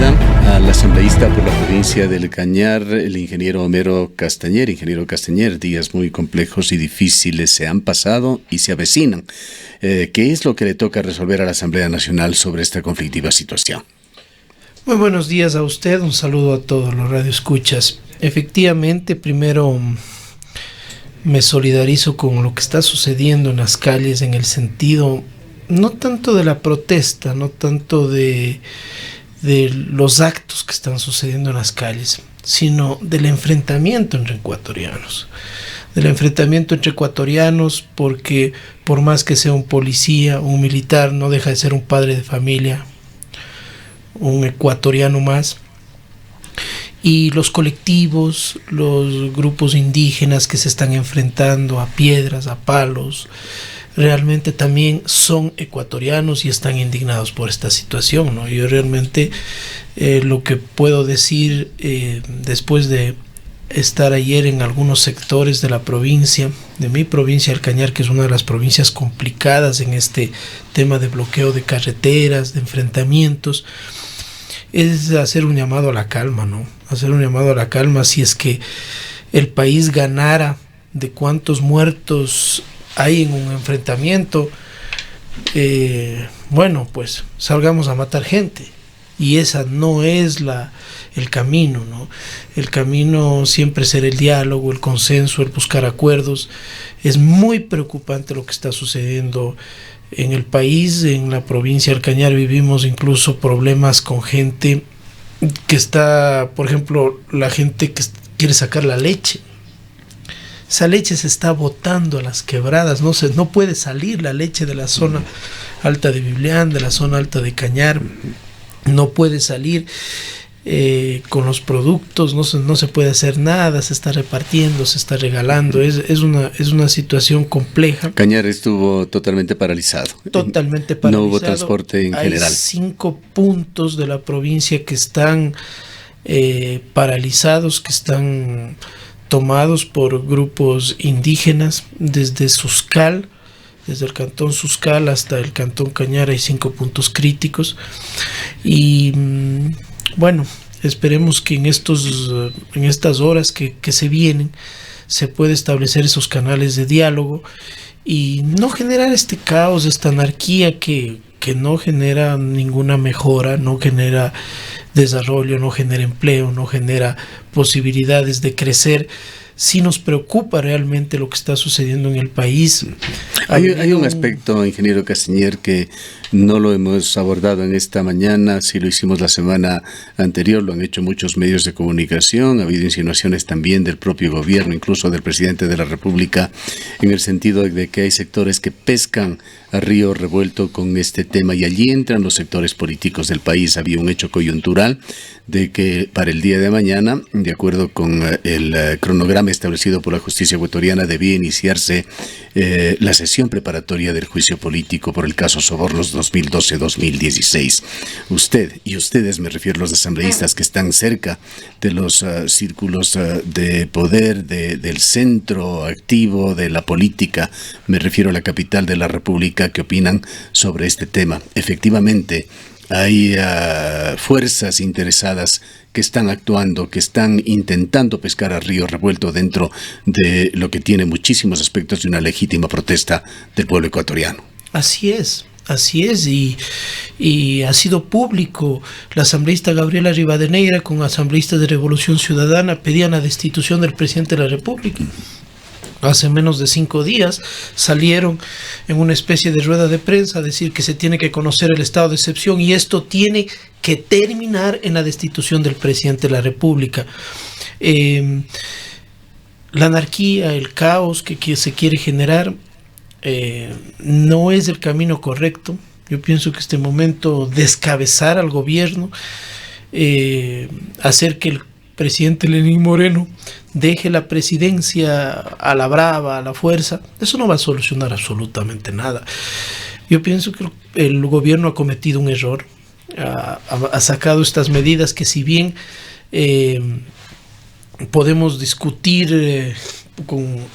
bienvenida al asambleísta por la provincia del Cañar, el ingeniero Homero Castañer. Ingeniero Castañer, días muy complejos y difíciles se han pasado y se avecinan. ¿Qué es lo que le toca resolver a la Asamblea Nacional sobre esta conflictiva situación? Muy buenos días a usted, un saludo a todos los radioescuchas. Efectivamente, primero me solidarizo con lo que está sucediendo en las calles en el sentido no tanto de la protesta, no tanto de los actos que están sucediendo en las calles, sino del enfrentamiento entre ecuatorianos. Del enfrentamiento entre ecuatorianos, porque por más que sea un policía, un militar, no deja de ser un padre de familia, un ecuatoriano más. Y los colectivos, los grupos indígenas que se están enfrentando a piedras, a palos, realmente también son ecuatorianos y están indignados por esta situación, ¿no? Yo realmente lo que puedo decir después de estar ayer en algunos sectores de la provincia, de mi provincia, el Cañar, que es una de las provincias complicadas en este tema de bloqueo de carreteras, de enfrentamientos, es hacer un llamado a la calma, ¿no? Hacer un llamado a la calma. Si es que el país ganara de cuántos muertos hay en un enfrentamiento, bueno, pues salgamos a matar gente. Y esa no es el camino, ¿no? El camino siempre será el diálogo, el consenso, el buscar acuerdos. Es muy preocupante lo que está sucediendo en el país. En la provincia del Cañar vivimos incluso problemas con gente que está, por ejemplo, la gente que quiere sacar la leche. Esa leche se está botando a las quebradas, no puede salir la leche de la zona alta de Biblián, de la zona alta de Cañar, no puede salir con los productos, no se puede hacer nada, se está repartiendo, se está regalando, es una situación compleja. Cañar estuvo totalmente paralizado. Totalmente paralizado. No hubo transporte en general. Hay 5 puntos de la provincia que están paralizados, que están tomados por grupos indígenas, desde Suscal, desde el cantón Suscal hasta el cantón Cañar hay 5 puntos críticos. Y bueno, esperemos que en estas horas que se vienen se pueda establecer esos canales de diálogo y no generar este caos, esta anarquía que no genera ninguna mejora, no genera desarrollo, no genera empleo, no genera posibilidades de crecer. Sí nos preocupa realmente lo que está sucediendo en el país. Hay un aspecto, ingeniero Castañer, que no lo hemos abordado en esta mañana, sí lo hicimos la semana anterior, lo han hecho muchos medios de comunicación, ha habido insinuaciones también del propio gobierno, incluso del presidente de la República, en el sentido de que hay sectores que pescan a río revuelto con este tema y allí entran los sectores políticos del país. Había un hecho coyuntural de que para el día de mañana, de acuerdo con el cronograma establecido por la justicia ecuatoriana, debía iniciarse la sesión preparatoria del juicio político por el caso Sobornos 2012-2016. Usted y ustedes, me refiero a los asambleístas que están cerca de los círculos de poder del centro activo de la política, me refiero a la capital de la República, ¿qué opinan sobre este tema? Efectivamente, hay fuerzas interesadas que están actuando, que están intentando pescar a río revuelto dentro de lo que tiene muchísimos aspectos de una legítima protesta del pueblo ecuatoriano. Así es, y ha sido público. La asambleísta Gabriela Rivadeneira con asambleístas de Revolución Ciudadana pedían la destitución del presidente de la República. Hace menos de 5 días salieron en una especie de rueda de prensa a decir que se tiene que conocer el estado de excepción y esto tiene que terminar en la destitución del presidente de la República. La anarquía, el caos que se quiere generar no es el camino correcto. Yo pienso que este momento descabezar al gobierno, hacer que el presidente Lenín Moreno deje la presidencia a la brava, a la fuerza, eso no va a solucionar absolutamente nada. Yo pienso que el gobierno ha cometido un error, ha sacado estas medidas que si bien podemos discutir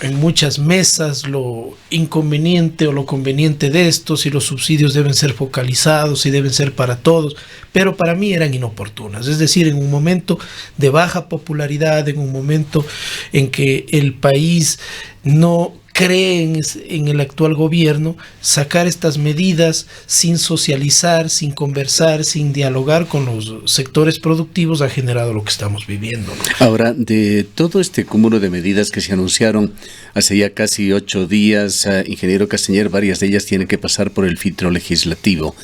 en muchas mesas lo inconveniente o lo conveniente de esto, si los subsidios deben ser focalizados, si deben ser para todos, pero para mí eran inoportunas. Es decir, en un momento de baja popularidad, en un momento en que el país no creen en el actual gobierno, sacar estas medidas sin socializar, sin conversar, sin dialogar con los sectores productivos ha generado lo que estamos viviendo. Ahora, de todo este cúmulo de medidas que se anunciaron hace ya casi 8 días, ingeniero Castañer, varias de ellas tienen que pasar por el filtro legislativo.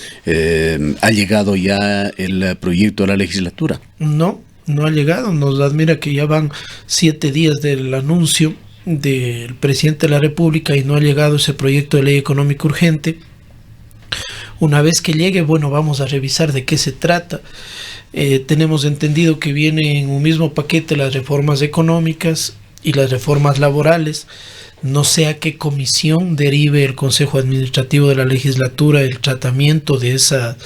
¿Ha llegado ya el proyecto a la legislatura? No ha llegado. Nos admira que ya van 7 días del anuncio del presidente de la República y no ha llegado ese proyecto de ley económica urgente. Una vez que llegue, bueno, vamos a revisar de qué se trata. Tenemos entendido que viene en un mismo paquete las reformas económicas y las reformas laborales. No sé a qué comisión derive el Consejo Administrativo de la Legislatura el tratamiento de esas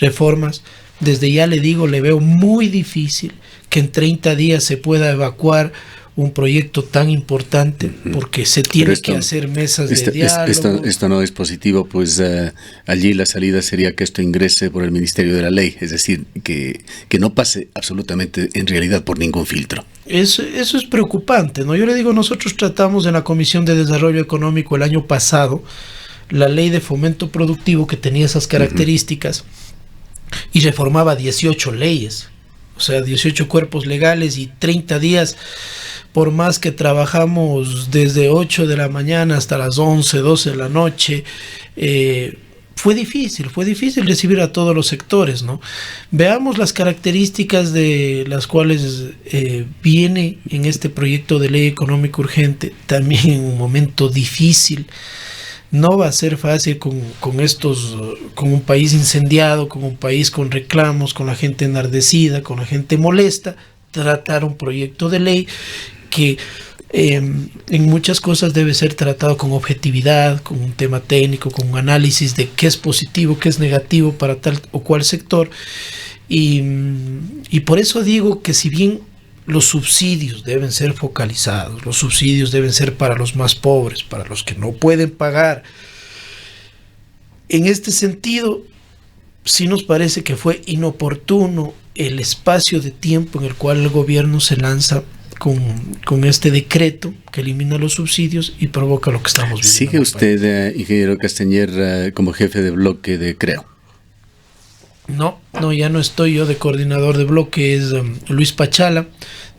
reformas. Desde ya le digo, le veo muy difícil que en 30 días se pueda evacuar un proyecto tan importante, porque se tiene que hacer mesas de diálogo. Esto no es positivo, pues allí la salida sería que esto ingrese por el Ministerio de la Ley, es decir, que no pase absolutamente en realidad por ningún filtro. Eso es preocupante, ¿no? Yo le digo, nosotros tratamos en la Comisión de Desarrollo Económico el año pasado la ley de fomento productivo que tenía esas características y reformaba 18 leyes, o sea, 18 cuerpos legales y 30 días. Por más que trabajamos desde 8 de la mañana hasta las 11, 12 de la noche, fue difícil recibir a todos los sectores, ¿no? Veamos las características de las cuales viene en este proyecto de ley económica urgente, también en un momento difícil. No va a ser fácil con un país incendiado, con un país con reclamos, con la gente enardecida, con la gente molesta, tratar un proyecto de ley que en muchas cosas debe ser tratado con objetividad, con un tema técnico, con un análisis de qué es positivo, qué es negativo para tal o cual sector. Y por eso digo que si bien los subsidios deben ser focalizados, los subsidios deben ser para los más pobres, para los que no pueden pagar, en este sentido sí nos parece que fue inoportuno el espacio de tiempo en el cual el gobierno se lanza con este decreto que elimina los subsidios y provoca lo que estamos viviendo. ¿Sigue usted, ingeniero Castañer, como jefe de bloque de Creo? No, ya no estoy yo de coordinador de bloque, es Luis Pachala.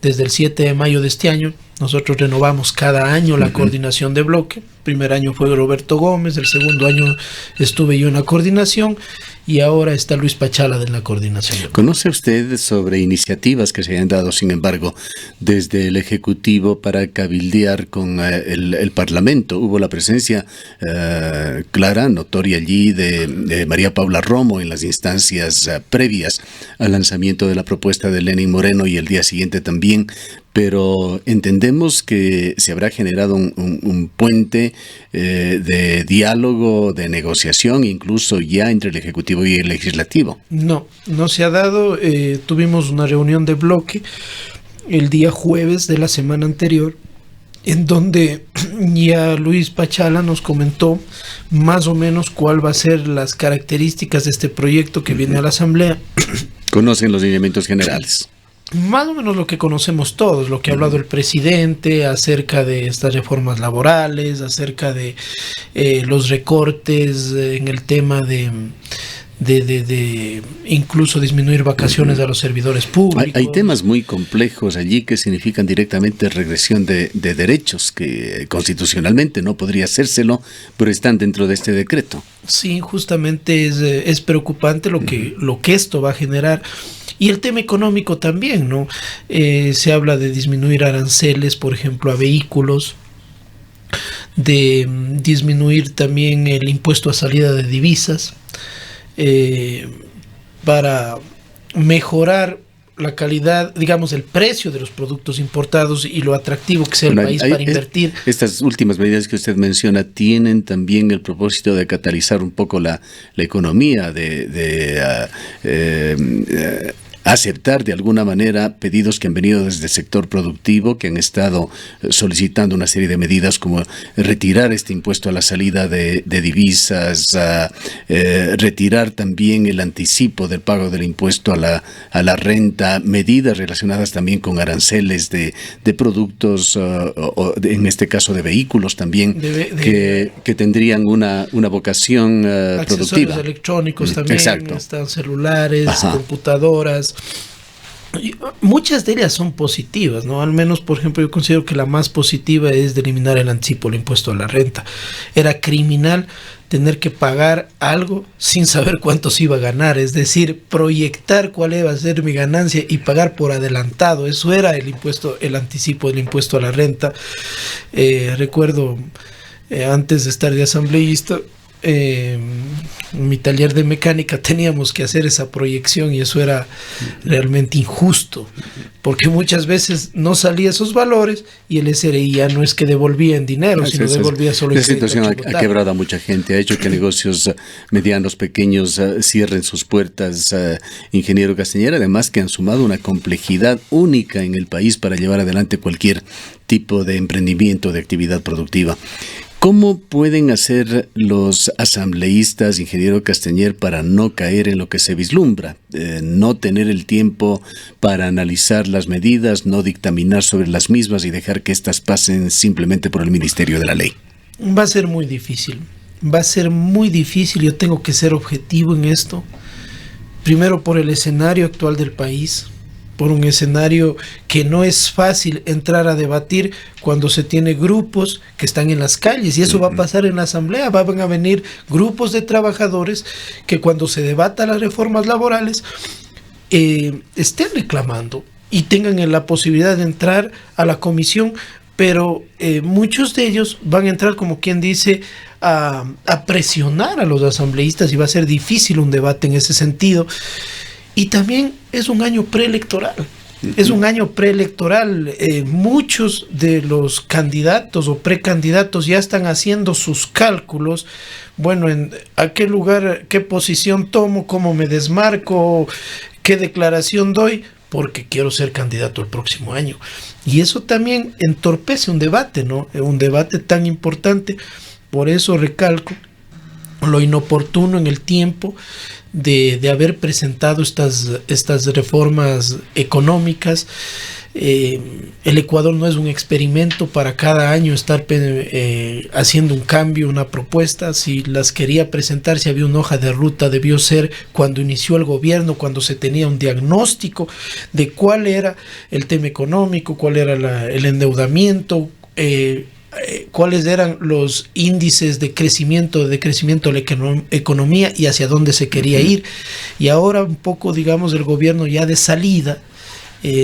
Desde el 7 de mayo de este año, nosotros renovamos cada año la coordinación de bloque. El primer año fue Roberto Gómez, el segundo año estuve yo en la coordinación y ahora está Luis Pachala en la coordinación. ¿Conoce usted sobre iniciativas que se hayan dado, sin embargo, desde el Ejecutivo para cabildear con el Parlamento? Hubo la presencia clara, notoria allí de María Paula Romo en las instancias previas al lanzamiento de la propuesta de Lenín Moreno y el día siguiente también, pero entendemos que se habrá generado un puente de diálogo, de negociación, incluso ya entre el Ejecutivo y el Legislativo. No se ha dado. Tuvimos una reunión de bloque el día jueves de la semana anterior, en donde ya Luis Pachala nos comentó más o menos cuál va a ser las características de este proyecto que viene a la Asamblea. ¿Conocen los lineamientos generales? Más o menos lo que conocemos todos, lo que ha hablado el presidente acerca de estas reformas laborales, acerca de los recortes en el tema de incluso disminuir vacaciones a los servidores públicos. Hay temas muy complejos allí que significan directamente regresión de derechos que constitucionalmente no podría hacérselo, pero están dentro de este decreto. Sí, justamente es preocupante lo que esto va a generar. Y el tema económico también, ¿no? Se habla de disminuir aranceles, por ejemplo, a vehículos, de disminuir también el impuesto a salida de divisas, para mejorar la calidad, digamos, el precio de los productos importados y lo atractivo que sea el país para invertir. Estas últimas medidas que usted menciona tienen también el propósito de catalizar un poco la economía, de aceptar de alguna manera pedidos que han venido desde el sector productivo, que han estado solicitando una serie de medidas como retirar este impuesto a la salida de divisas, retirar también el anticipo del pago del impuesto a la renta, medidas relacionadas también con aranceles de productos, en este caso de vehículos también, que tendrían una vocación productiva. Accesorios electrónicos también, exacto. Están celulares, Ajá. computadoras. Muchas de ellas son positivas, ¿no? Al menos, por ejemplo, yo considero que la más positiva es de eliminar el anticipo, el impuesto a la renta. Era criminal tener que pagar algo sin saber cuánto se iba a ganar, es decir, proyectar cuál iba a ser mi ganancia y pagar por adelantado. Eso era el impuesto, el anticipo del impuesto a la renta. Recuerdo, antes de estar de asambleísta, en mi taller de mecánica teníamos que hacer esa proyección y eso era realmente injusto, porque muchas veces no salía esos valores y el SRI ya no es que devolvía en dinero, sino devolvía solo en crédito. Esa situación ha quebrado a mucha gente, ha hecho que negocios medianos, pequeños, cierren sus puertas, ingeniero Castañer, además que han sumado una complejidad única en el país para llevar adelante cualquier tipo de emprendimiento, de actividad productiva. ¿Cómo pueden hacer los asambleístas, ingeniero Castañer, para no caer en lo que se vislumbra? No tener el tiempo para analizar las medidas, no dictaminar sobre las mismas y dejar que éstas pasen simplemente por el Ministerio de la Ley. Va a ser muy difícil. Va a ser muy difícil. Yo tengo que ser objetivo en esto. Primero, por el escenario actual del país, por un escenario que no es fácil entrar a debatir cuando se tiene grupos que están en las calles, y eso va a pasar en la asamblea. Van a venir grupos de trabajadores que cuando se debata las reformas laborales estén reclamando y tengan la posibilidad de entrar a la comisión, pero muchos de ellos van a entrar, como quien dice, a presionar a los asambleístas, y va a ser difícil un debate en ese sentido. Y también es un año preelectoral. Es un año preelectoral. Muchos de los candidatos o precandidatos ya están haciendo sus cálculos. Bueno, ¿a qué lugar, qué posición tomo, cómo me desmarco, qué declaración doy? Porque quiero ser candidato el próximo año. Y eso también entorpece un debate, ¿no? Un debate tan importante. Por eso recalco lo inoportuno en el tiempo de haber presentado estas reformas económicas. El Ecuador no es un experimento para cada año estar haciendo un cambio, una propuesta. Si las quería presentar, si había una hoja de ruta, debió ser cuando inició el gobierno, cuando se tenía un diagnóstico de cuál era el tema económico, cuál era el endeudamiento, cuáles eran los índices de crecimiento de la economía y hacia dónde se quería ir. Y ahora un poco, digamos, el gobierno ya de salida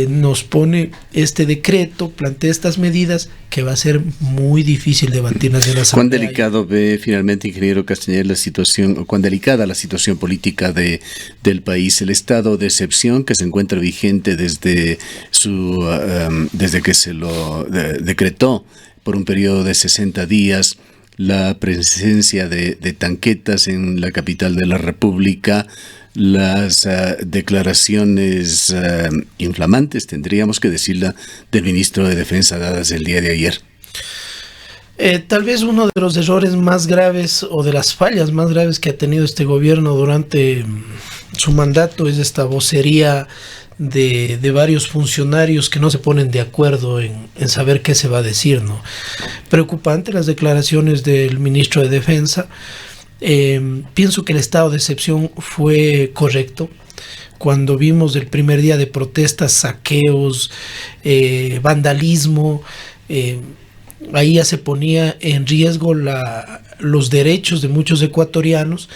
nos pone este decreto, plantea estas medidas que va a ser muy difícil debatirlas en la asamblea. ¿Cuán delicado ve finalmente, ingeniero Castañer, la situación, o cuán delicada la situación política del país, el estado de excepción que se encuentra vigente desde que se lo decretó por un periodo de 60 días, la presencia de tanquetas en la capital de la República, las declaraciones inflamantes, tendríamos que decirla, del ministro de Defensa dadas el día de ayer? Tal vez uno de los errores más graves o de las fallas más graves que ha tenido este gobierno durante su mandato es esta vocería de varios funcionarios que no se ponen de acuerdo en saber qué se va a decir, ¿no? Preocupante las declaraciones del ministro de Defensa. Pienso que el estado de excepción fue correcto. Cuando vimos el primer día de protestas, saqueos, vandalismo, ahí ya se ponía en riesgo los derechos de muchos ecuatorianos,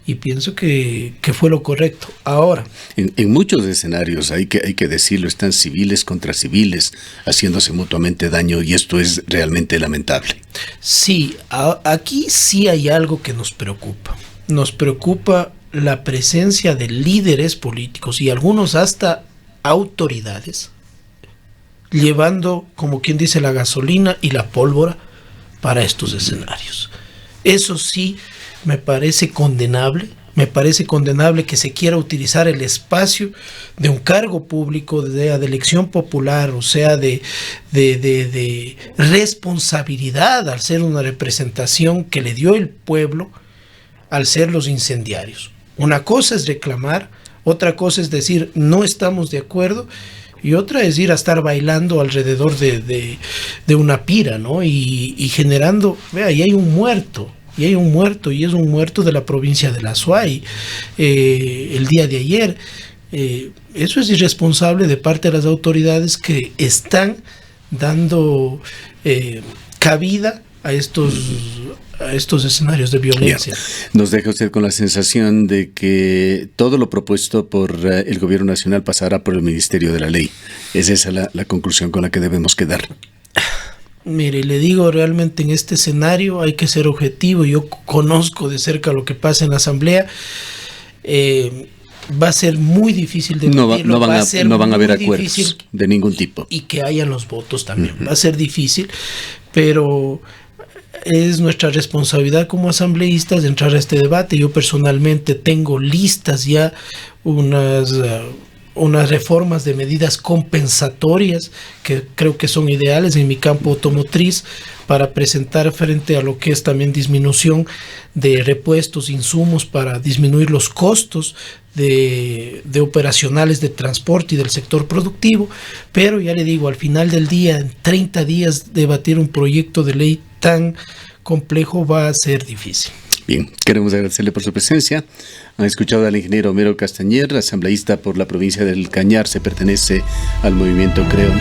y pienso que fue lo correcto. Ahora, en muchos escenarios, hay que decirlo, están civiles contra civiles haciéndose mutuamente daño, y esto es realmente lamentable. Sí, aquí sí hay algo que nos preocupa. Nos preocupa la presencia de líderes políticos y algunos hasta autoridades llevando, como quien dice, la gasolina y la pólvora para estos escenarios. Eso sí me parece condenable, Me parece condenable que se quiera utilizar el espacio de un cargo público, de elección popular, o sea, de responsabilidad al ser una representación que le dio el pueblo, al ser los incendiarios. Una cosa es reclamar, otra cosa es decir no estamos de acuerdo, y otra es ir a estar bailando alrededor de una pira, ¿no? Y generando, vea, y hay un muerto, y es un muerto de la provincia de La Suay, el día de ayer. Eso es irresponsable de parte de las autoridades que están dando cabida a estos escenarios de violencia. Nos deja usted con la sensación de que todo lo propuesto por el gobierno nacional pasará por el Ministerio de la Ley. ¿Es esa la conclusión con la que debemos quedar? Mire, le digo, realmente en este escenario hay que ser objetivo. Yo conozco de cerca lo que pasa en la Asamblea. Va a ser muy difícil de no van a haber acuerdos de ningún tipo. Y que hayan los votos también. Va a ser difícil, pero es nuestra responsabilidad como asambleístas de entrar a este debate. Yo personalmente tengo listas ya unas reformas de medidas compensatorias que creo que son ideales en mi campo automotriz para presentar frente a lo que es también disminución de repuestos, insumos para disminuir los costos de operacionales de transporte y del sector productivo. Pero ya le digo, al final del día, en 30 días debatir un proyecto de ley tan complejo va a ser difícil. Bien, queremos agradecerle por su presencia. Han escuchado al ingeniero Homero Castañer, asambleísta por la provincia del Cañar, se pertenece al movimiento Creo.